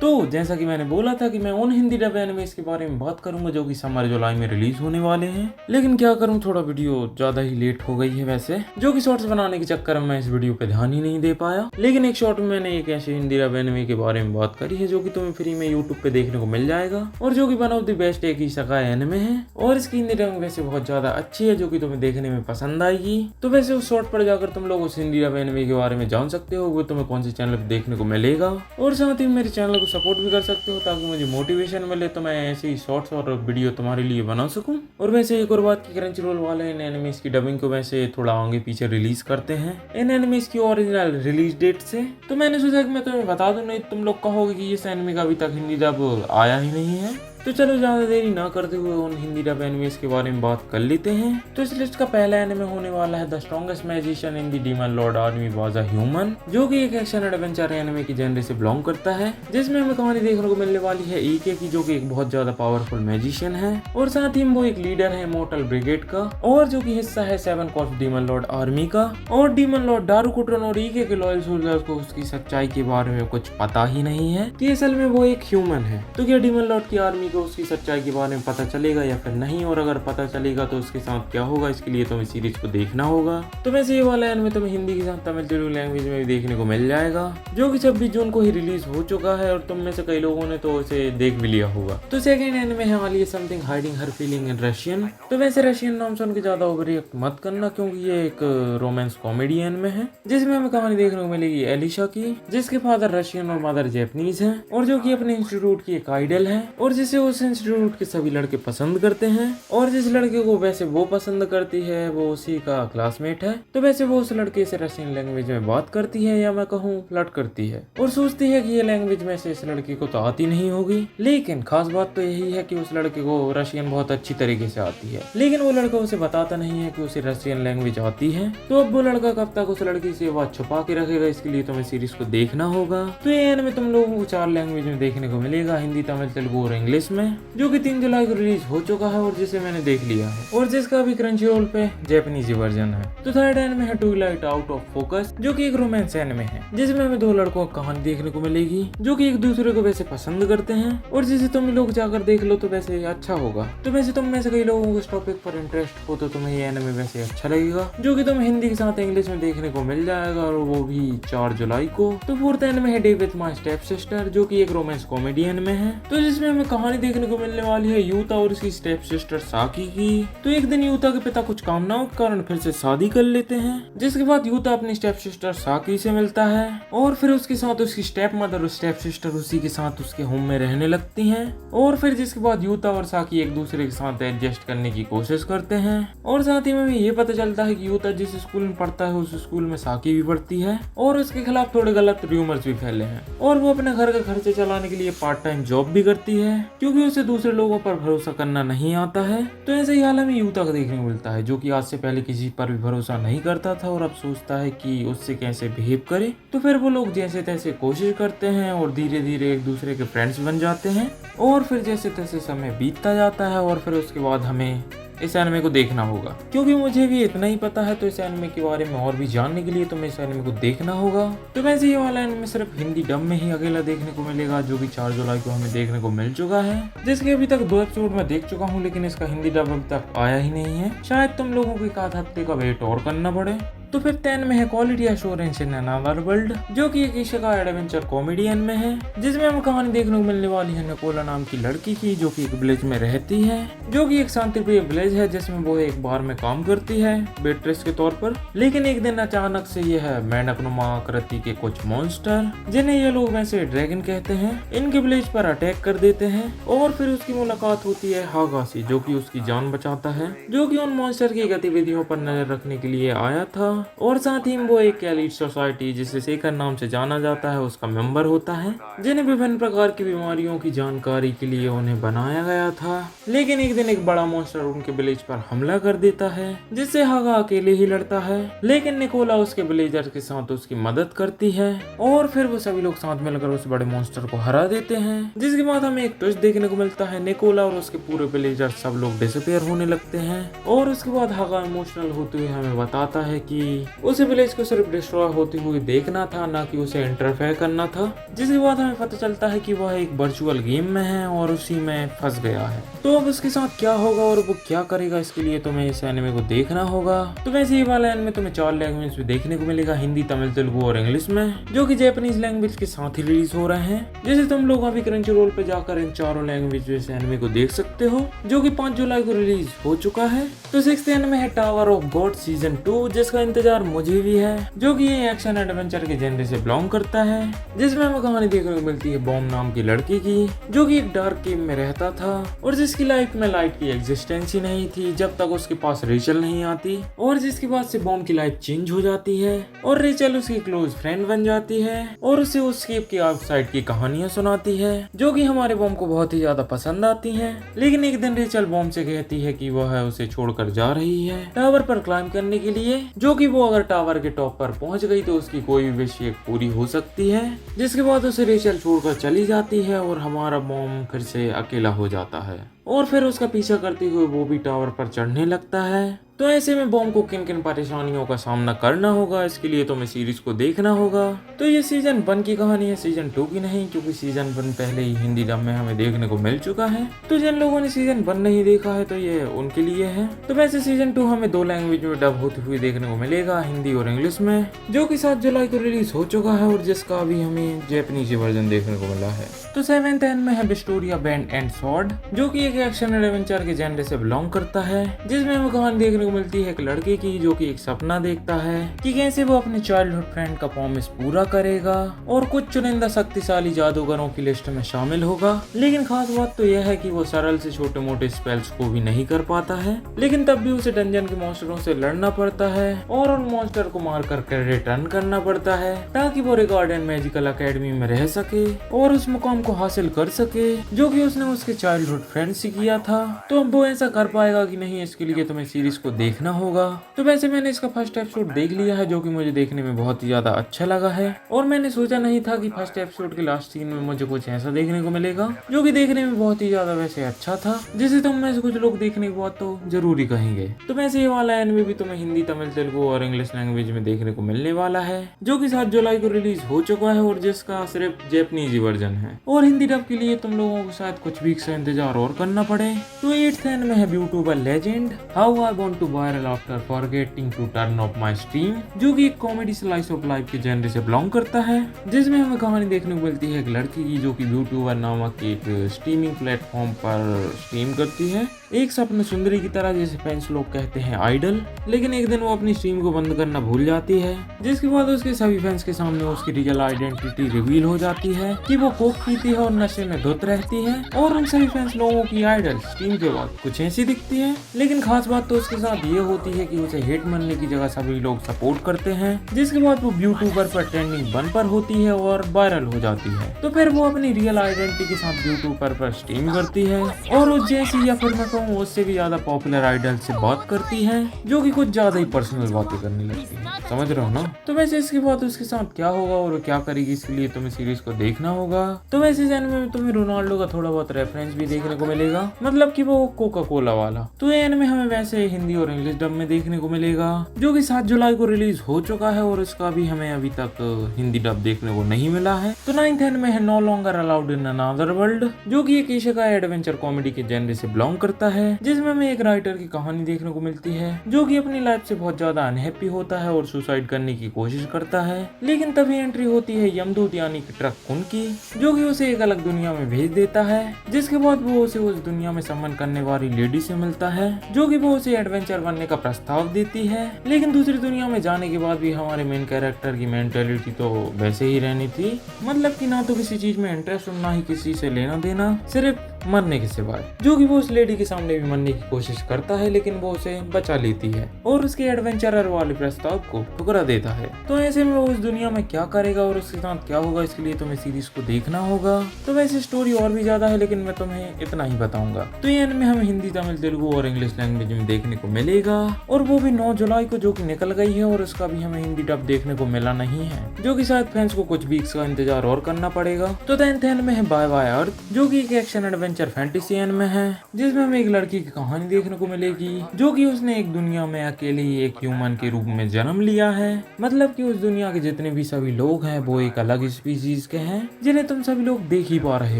तो जैसा कि मैंने बोला था कि मैं उन हिंदी डब एनिमेस के बारे में बात करूंगा जो कि समर जुलाई में रिलीज होने वाले हैं, लेकिन क्या करूं, थोड़ा वीडियो ज्यादा ही लेट हो गई है वैसे, जो कि शॉर्ट्स बनाने के चक्कर में मैं इस वीडियो पे ध्यान ही नहीं दे पाया। लेकिन एक शॉर्ट में मैंने एक ऐसे हिंदी डब एनिमे के बारे में बात करी है जो कि तुम्हें फ्री में यूट्यूब पे देखने को मिल जाएगा और जो कि वन ऑफ द बेस्ट एक ही सकाई एनिमे है और इसकी हिंदी डब वैसे बहुत ज्यादा अच्छी है जो कि तुम्हें देखने में पसंद आएगी। तो वैसे उस शॉर्ट पर जाकर तुम लोग उस हिंदी डब एनिमे के बारे में जान सकते हो, वो तुम्हें कौन से चैनल पे देखने को मिलेगा और साथ ही मेरे चैनल को सपोर्ट भी कर सकते हो ताकि मुझे मोटिवेशन मिले तो मैं ऐसे ही शॉर्ट्स और वीडियो तुम्हारे लिए बना सकूं। और वैसे एक और बात की क्रंचरोल वाले इन एनिमेस की डबिंग को वैसे थोड़ा आगे पीछे रिलीज करते हैं इन एनिमेस की ओरिजिनल रिलीज डेट से। तो मैंने सोचा कि मैं तुम्हें बता दूं, नहीं तुम लोग कहोगे कि इस एनिमे का अभी तक हिंदी डब आया ही नहीं है। तो चलो ज्यादा देरी ना करते हुए उन हिंदी डब एनिमेस के बारे में बात कर लेते हैं। तो इस लिस्ट का पहला एनिमे होने वाला है the strongest magician in the demon Lord army was a human, जो कि एक एक्शन एडवेंचर एनिमे की जेनरे से बिलोंग करता है, जिसमें हमें कहानी देखने को मिलने वाली है ईके की, जो कि एक बहुत ज्यादा पावरफुल मैजिशियन है और साथ ही वो एक लीडर है इमॉर्टल ब्रिगेड का और जो कि हिस्सा है 7 कॉर्प्स डीमन लॉर्ड आर्मी का। और डीमन लॉर्ड दारुकुटन और ईके के लॉयल सोल्जर्स को उसकी सच्चाई के बारे में कुछ पता ही नहीं है कि असल में वो एक ह्यूमन है। तो क्या डीमन लॉर्ड की आर्मी को उसकी सच्चाई के बारे में पता चलेगा या फिर नहीं, और अगर पता चलेगा तो उसके साथ क्या होगा, इसके लिए तुम्हें सीरीज को देखना होगा। तो वैसे ये वाला एनिमे तुम्हें हिंदी के साथ तमिल तेलुगु लैंग्वेज में भी देखने को मिल जाएगा, जो कि 26 जून को ही रिलीज हो चुका है और तुम में से कई लोगों ने तो इसे देख भी लिया होगा। तो सेकंड एनिमे है Alia something hiding her feeling in Russian. तो वैसे रशियन नाम सुन के ज्यादा ओवररिएक्ट मत करना, क्योंकि ये एक रोमांस कॉमेडी एनिमे है जिसमें हमें कहानी देखने को मिलेगी एलिशा की, जिसके फादर रशियन और मदर जैपनीज है और जो कि अपने इंस्टीट्यूट की एक आइडल है और जिसे उस इंस्टीट्यूट के सभी लड़के पसंद करते हैं और जिस लड़के को वैसे वो पसंद करती है वो उसी का क्लासमेट है। तो वैसे वो उस लड़के से रशियन लैंग्वेज में बात करती है या मैं कहूँ फ्लर्ट करती है और सोचती है कि ये लैंग्वेज में से इस लड़के को तो आती नहीं होगी, लेकिन खास बात तो यही है कि उस लड़के को रशियन बहुत अच्छी तरीके से आती है, लेकिन वो लड़का उसे बताता नहीं है कि उसे रशियन लैंग्वेज आती है। तो अब वो लड़का कब तक उस लड़की से बात छुपा के रखेगा, इसके लिए तुम्हें सीरीज को देखना होगा। तो ये एनिमे तुम लोगों को 4 लैंग्वेज में देखने को मिलेगा, हिंदी, तमिल, तेलुगु और इंग्लिश में, जो कि 3 जुलाई को रिलीज हो चुका है और जिसे मैंने देख लिया है और जिसका भी क्रंचरोल पे जैपनीज वर्जन है। तो थर्ड एनिमे है ट्वाइलाइट आउट ऑफ फोकस, जो कि एक रोमांस एनिमे है जिसमें हमें 2 लड़कों की कहानी देखने को मिलेगी जो कि एक दूसरे को वैसे पसंद करते हैं और जिसे तुम लोग जाकर देख लो तो वैसे अच्छा होगा। तो वैसे तुम में से कई लोगों को इस टॉपिक पर इंटरेस्ट हो तो तुम्हें ये एनिमे वैसे अच्छा लगेगा, जो कि तुम्हें हिंदी के साथ इंग्लिश में देखने को मिल जाएगा और वो भी 4 जुलाई को। तो फोर्थ एनिमे है day with my step sister, जो कि एक रोमांस कॉमेडी एनिमे है, तो जिसमें हमें कहानी देखने को मिलने वाली है यूता और उसकी स्टेप सिस्टर साकी की। तो एक दिन यूता के पिता कुछ कामनाओं के कारण फिर से शादी कर लेते हैं, जिसके बाद यूता अपनी स्टेप सिस्टर साकी से मिलता है और फिर उसके साथ उसकी स्टेप मदर और स्टेप सिस्टर उसी के साथ उसके होम में रहने लगती हैं और फिर जिसके बाद यूता और साकी एक दूसरे के साथ एडजस्ट करने की कोशिश करते हैं और साथ ही में भी ये पता चलता है कि यूता जिस स्कूल में पढ़ता है उस स्कूल में साकी भी पढ़ती है और उसके खिलाफ थोड़े गलत रूमर्स भी फैले हैं और वो अपने घर का खर्चे चलाने के लिए पार्ट टाइम जॉब भी करती है क्योंकि उसे दूसरे लोगों पर भरोसा करना नहीं आता है। तो ऐसे ही हाल में यूता को देखने को मिलता है जो कि आज से पहले किसी पर भी भरोसा नहीं करता था और अब सोचता है कि उससे कैसे बिहेव करे। तो फिर वो लोग जैसे तैसे कोशिश करते हैं और धीरे धीरे एक दूसरे के फ्रेंड्स बन जाते हैं और फिर जैसे तैसे समय बीतता जाता है और फिर उसके बाद हमें इस एनिमे को देखना होगा, क्योंकि मुझे भी इतना ही पता है। तो इस एनिमे के बारे में और भी जानने के लिए तुम्हें इस एनिमे को देखना होगा। तो वैसे ये वाला एनिमे सिर्फ हिंदी डब में ही अकेला देखने को मिलेगा, जो कि 4 जुलाई को हमें देखने को मिल चुका है, जिसके अभी तक 2 एपिसोड में देख चुका हूँ, लेकिन इसका हिंदी डब अभी तक आया ही नहीं है। शायद तुम लोगों को 1 आध हफ्ते का वेट और करना पड़े। तो फिर 10 में है क्वालिटी एश्योरेंस इन अनदर वर्ल्ड, जो कि एक इशिका एडवेंचर कॉमेडी एनिमे है, जिसमें हमें कहानी देखने को मिलने वाली है निकोला नाम की लड़की की, जो कि एक विलेज में रहती है, जो कि एक शांतिप्रिय विलेज है जिसमें वो एक बार में काम करती है वेट्रेस के तौर पर। लेकिन एक दिन अचानक से यह मेंढकनुमा आकृति के कुछ मॉन्स्टर, जिन्हें ये लोग वैसे ड्रैगन कहते हैं, इनके विलेज पर अटैक कर देते हैं और फिर उसकी मुलाकात होती है हागा से, जो कि उसकी जान बचाता है, जो कि उन मॉन्स्टर की गतिविधियों पर नजर रखने के लिए आया था और साथ ही वो एक एलीट सोसाइटी जिसे शेखर नाम से जाना जाता है उसका मेंबर होता है, जिन्हें विभिन्न प्रकार की बीमारियों की जानकारी के लिए उन्हें बनाया गया था। लेकिन एक दिन एक बड़ा मॉन्स्टर उनके विलेज पर हमला कर देता है, जिससे हागा अकेले ही लड़ता है, लेकिन निकोला उसके विलेजर के साथ उसकी मदद करती है और फिर वो सभी लोग साथ मिलकर उस बड़े मॉन्स्टर को हरा देते हैं। जिसके बाद हमें एक ट्विस्ट देखने को मिलता है, निकोला और उसके पूरे विलेजर सब लोग डिसअपीयर होने लगते हैं और उसके बाद हागा इमोशनल होते हुए हमें बताता है कि उसे विलेज को सिर्फ डिस्ट्रॉय होते हुए देखना था, ना कि उसे इंटरफेयर करना था। जिसके बाद हमें पता चलता है कि वह एक वर्चुअल गेम में है और उसी में फंस गया है। तो अब उसके साथ क्या होगा और वो क्या करेगा, इसके लिए तुम्हें इस एनिमे को देखना होगा। तो वैसे ये वाला एनिमे तुम्हें 4 लैंग्वेज में देखने को मिलेगा, हिंदी, तमिल, तेलुगु और इंग्लिश में, जो कि जापानीज लैंग्वेज के साथ ही रिलीज हो रहे हैं। जैसे तुम लोग अभी क्रंचीरोल पे जाकर इन चारों लैंग्वेज में इस एनिमे को देख सकते हो, जो कि 5 जुलाई को रिलीज हो चुका है। तो 6th एनिमे है टावर ऑफ गॉड सीजन 2, जिसका इंतजार मुझे भी है, जो कि ये एक्शन एडवेंचर के जेनरे से बिलोंग करता है। जिसमें हमें कहानी देखने को मिलती है बॉम्ब नाम की लड़की की, जो कि एक डार्क केव में रहता था और जिसकी लाइफ में लाइट की एग्जिस्टेंस ही नहीं थी जब तक उसके पास रेचल नहीं आती, और जिसके बाद से बॉम्ब की लाइफ चेंज हो जाती है और रेचल उसकी क्लोज फ्रेंड बन जाती है और उसे उस केव की आउटसाइड की कहानियां सुनाती है, जो कि हमारे बॉम्ब को बहुत ही ज्यादा पसंद आती हैं। लेकिन एक दिन रेचल बॉम्ब से कहती है कि वह उसे छोड़कर जा रही है टावर पर क्लाइंब करने के लिए, जो कि वो अगर टावर के टॉप पर पहुंच गई तो उसकी कोई भी विश पूरी हो सकती है। जिसके बाद उसे रेचल छोड़कर चली जाती है और हमारा बॉम्ब फिर से अकेला हो जाता है और फिर उसका पीछा करते हुए वो भी टावर पर चढ़ने लगता है। तो ऐसे में बॉम्ब को किन किन परेशानियों का सामना करना होगा, इसके लिए तुम्हें सीरीज को देखना होगा। तो ये सीजन 1 की कहानी है, सीजन 2 की नहीं, क्योंकि सीजन 1 पहले ही हिंदी डब में हमें देखने को मिल चुका है। तो जिन लोगों ने सीजन 1 नहीं देखा है तो ये उनके लिए है। तो वैसे सीजन 2 हमें 2 लैंग्वेज में डब होते हुए देखने को मिलेगा, हिंदी और इंग्लिश में, जो कि 7 जुलाई को रिलीज हो चुका है और जिसका अभी हमें जापानीज वर्जन देखने को मिला है। तो 7th एनिमे है विक्टोरिया बैंड एंड स्वॉर्ड, जो कि एक एक्शन एडवेंचर के जेनरे से बिलोंग करता है। जिसमें हमें कहानी देखने को मिलती है एक लड़के की, जो कि एक सपना देखता है कि कैसे वो अपने चाइल्डहुड फ्रेंड का प्रॉमिस पूरा करेगा और कुछ चुनिंदा शक्तिशाली जादूगरों की लिस्ट में शामिल होगा। लेकिन खास बात तो यह है कि वो सरल से छोटे मोटे स्पेल्स को भी नहीं कर पाता है, लेकिन तब भी उसे डंजन के मॉन्स्टरों से लड़ना पड़ता है और उन मॉन्स्टर को मार कर रिटर्न करना पड़ता है, ताकि वो रिगार्ड एंड मैजिकल अकेडमी में रह सके और उस मुकाम को हासिल कर सके जो कि उसने उसके चाइल्डहुड फ्रेंड से किया था। तो अब वो ऐसा कर पाएगा कि नहीं, इसके लिए तुम्हें सीरीज को देखना होगा। तो वैसे मैंने इसका फर्स्ट एपिसोड देख लिया है, जो कि मुझे देखने में बहुत ही ज्यादा अच्छा लगा है और मैंने सोचा नहीं था कि फर्स्ट एपिसोड के लास्ट सीन में मुझे कुछ ऐसा देखने को मिलेगा, जो कि देखने में बहुत ही ज्यादा वैसे अच्छा था, जिसे तुम में से कुछ लोग देखने के बाद तो जरूरी कहेंगे। तो वैसे ये वाला एनिमे भी तुम्हें हिंदी, तमिल, तेलुगु और इंग्लिश लैंग्वेज में देखने को मिलने वाला है, जो कि 7 जुलाई को रिलीज हो चुका है और जिसका सिर्फ जापानीज वर्जन है। और हिंदी डब के लिए तुम लोगों को शायद कुछ वीक से इंतजार और करना पड़े। तो 8th एनिमे है YouTuber legend how I want to viral after forgetting to turn off my stream, जो कि एक कॉमेडी स्लाइस ऑफ लाइफ के जेनरे से बिलोंग करता है। जिसमें हमें कहानी देखने को मिलती है एक लड़की की, जो कि यूट्यूबर नामक एक स्ट्रीमिंग प्लेटफॉर्म पर स्ट्रीम करती है, एक सपन सुंदरी की तरह, जिसे फैंस लोग कहते हैं आइडल। लेकिन एक दिन वो अपनी स्ट्रीम को बंद करना भूल जाती है, जिसके बाद उसके सभी फैंस के सामने उसकी रियल आइडेंटिटी रिवील हो जाती है कि वो कोक पीती है और नशे में धुत रहती है और उन सभी फैंस लोगों की आइडल स्ट्रीम के बाद कुछ ऐसी दिखती है। लेकिन खास बात तो उसके साथ ये होती है कि उसे हेट मानने की जगह सभी लोग सपोर्ट करते हैं, जिसके बाद वो यूट्यूबर पर ट्रेंडिंग 1 पर होती है और वायरल हो जाती है। तो फिर वो अपनी रियल आइडेंटिटी के साथ यूट्यूबर पर स्ट्रीम करती है और उस जैसी या फिर मैं कहूँ उससे भी ज्यादा पॉपुलर आइडल से बात करती है, जो कि कुछ ज्यादा ही पर्सनल बातें करने लगती है, समझ रहे हो ना। तो वैसे इसके बाद उसके साथ क्या होगा और वो क्या करेगी, इसके लिए तुम्हें सीरीज को देखना होगा। तो वैसे इस एनिमे में तुम्हें रोनाल्डो का थोड़ा बहुत रेफरेंस भी देखने को मिलेगा, मतलब कि वो कोका कोला वाला। तो ये एनिमे हमें वैसे हिंदी और इंग्लिश डब में देखने को मिलेगा, जो कि 7 जुलाई को रिलीज हो चुका है और इसका भी हमें अभी तक हिंदी डब देखने को नहीं मिला है। तो 9th एनिमे है no longer allowed in another world, जो कि एक इसेकाई एडवेंचर कॉमेडी के जेनरे से बिलोंग करता है, जिसमें हमें एक राइटर की कहानी देखने को मिलती है, जो कि अपनी लाइफ से बहुत ज्यादा अनहैप्पी होता है और सुसाइड करने की कोशिश करता है। लेकिन तभी एंट्री होती है यमदूत यानी कि ट्रक कुन की, जो कि उसे एक अलग दुनिया में भेज देता है, जिसके बाद वो उसे उस दुनिया में सम्मान करने वाली लेडी से मिलता है, जो कि वो उसे एडवेंचर बनने का प्रस्ताव देती है। लेकिन दूसरी दुनिया में जाने के बाद भी हमारे मेन कैरेक्टर की मेंटालिटी तो वैसे ही रहनी थी, मतलब कि ना तो किसी चीज में इंटरेस्ट और ना ही किसी से लेना देना, सिर्फ मरने के सिवाय, जो कि वो उस लेडी के सामने भी मरने की कोशिश करता है, लेकिन वो उसे बचा लेती है और उसके एडवेंचरर वाले प्रस्ताव को ठुकरा देता है। तो ऐसे में वो उस दुनिया में क्या करेगा और उसके साथ क्या होगा, इसके लिए तुम्हें सीरीज को देखना होगा। तो वैसे स्टोरी और भी ज्यादा है, लेकिन मैं तुम्हें इतना ही बताऊंगा। तो ये एनिमे हमें हिंदी, तमिल, तेलुगु और इंग्लिश लैंग्वेज में देखने को मिलेगा, और वो भी 9 जुलाई को, जो कि निकल गई है, और उसका भी हमें हिंदी डब देखने को मिला नहीं है, जो कि शायद फैंस को कुछ वीक्स का इंतजार और करना पड़ेगा। तो 10th एनिमे है बाय बाय अर्थ, जो कि एक action adventure adventure fantasy anime है, जिसमें हमें एक लड़की की कहानी देखने को मिलेगी जो कि उसने एक दुनिया में अकेले ही एक ह्यूमन के रूप में जन्म लिया है। मतलब कि उस दुनिया के जितने भी सभी लोग हैं वो एक अलग स्पीशीज के हैं जिन्हें तुम सभी लोग देख ही पा रहे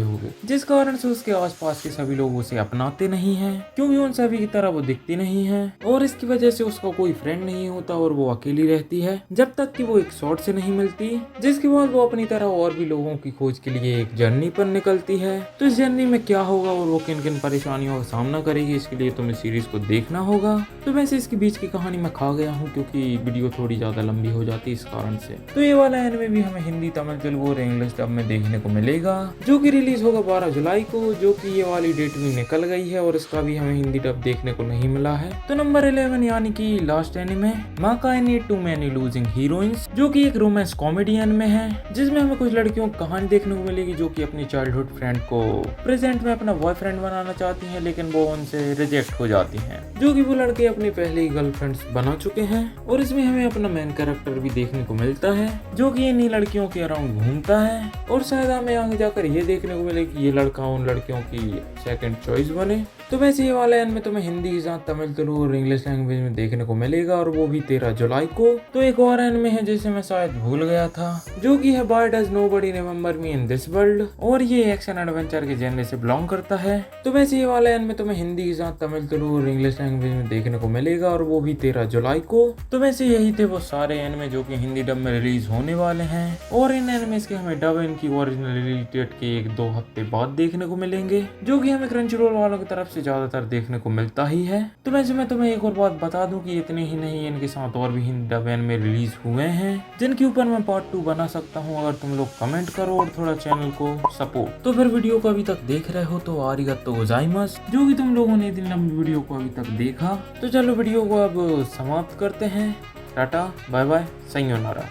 होगे, जिस कारण से उसके आसपास के सभी लोग उसे अपनाते नहीं हैं क्योंकि उन सभी की तरह वो दिखती नहीं है, और इसकी वजह से उसका कोई फ्रेंड नहीं होता और वो अकेली रहती है जब तक कि वो एक शॉर्ट से नहीं मिलती। जिसके बाद वो अपनी तरह और भी लोगों की खोज के लिए एक जर्नी पर निकलती है। तो इस जर्नी में क्या होगा और वो किन किन परेशानियों का सामना करेगी, इसके लिए तुम्हें सीरीज को देखना होगा। तो वैसे इसके बीच की कहानी मैं खा गया हूँ क्योंकि वीडियो थोड़ी ज्यादा लंबी हो जाती है इस कारण से। तो ये वाला एनिमे भी हमें हिंदी, तमिल, तेलुगु और इंग्लिश डब में देखने को मिलेगा, जो कि रिलीज होगा 12 जुलाई को, जो कि ये वाली डेट भी निकल गई है और इसका भी हमें हिंदी डब देखने को नहीं मिला है। तो नंबर 11 यानी कि लास्ट एनिमे माका I need to many losing heroines, जो कि एक रोमांस कॉमेडी एनिमे है जिसमें हमें कुछ लड़कियों की कहानी देखने को मिलेगी जो कि अपनी चाइल्डहुड फ्रेंड को प्रेजेंट में अपना बॉयफ्रेंड बनाना चाहती हैं, लेकिन वो उनसे रिजेक्ट हो जाती हैं, जो कि वो लड़के अपनी पहले ही गर्लफ्रेंड्स बना चुके हैं। और इसमें हमें अपना मेन कैरेक्टर भी देखने को मिलता है जो कि इन्हीं लड़कियों के अराउंड घूमता है, और शायद हमें आगे जाकर ये देखने को मिले कि ये लड़का उन लड़कियों की सेकंड चॉइस बने। तो वैसे ये वाला एनिमे तुम्हें हिंदी के साथ तमिल, तेलुगु और इंग्लिश लैंग्वेज में देखने को मिलेगा, और वो भी 13 जुलाई को। तो एक और एनिमे है जिसे मैं शायद भूल गया था, जो कि है why does nobody remember me in this world, और ये एक्शन एडवेंचर के जेनर से बिलोंग करता है। तो वैसे ये वाला एनिमे तुम्हें हिंदी के साथ तमिल, तेलुगु और इंग्लिश लैंग्वेज में देखने को मिलेगा, और वो भी 13 जुलाई को। तो वैसे यही थे वो सारे एनिमे जो कि हिंदी डब में रिलीज होने वाले हैं, और इन एनिमेस के हमें डब इनकी ओरिजिनल रिलीज डेट के 1-2 हफ्ते बाद देखने को मिलेंगे, जो कि हमें क्रंचरोल वालों की तरफ से ज्यादातर देखने को मिलता ही है। तो वैसे मैं तुम्हें एक और बात बता दूं कि इतने ही नहीं, इनके साथ और भी हिंदी डब एनिमे रिलीज हुए हैं जिनके ऊपर मैं पार्ट 2 बना सकता हूं अगर तुम लोग कमेंट करो और थोड़ा चैनल को सपोर्ट। तो फिर वीडियो को अभी तक देख रहे हो तो आरिगतो गोजाइमास, जो कि तुम लोगों ने इतनी लंबी वीडियो को अभी तक देखा। तो चलो वीडियो को अब समाप्त करते हैं। टाटा, बाय बाय, सायोनारा।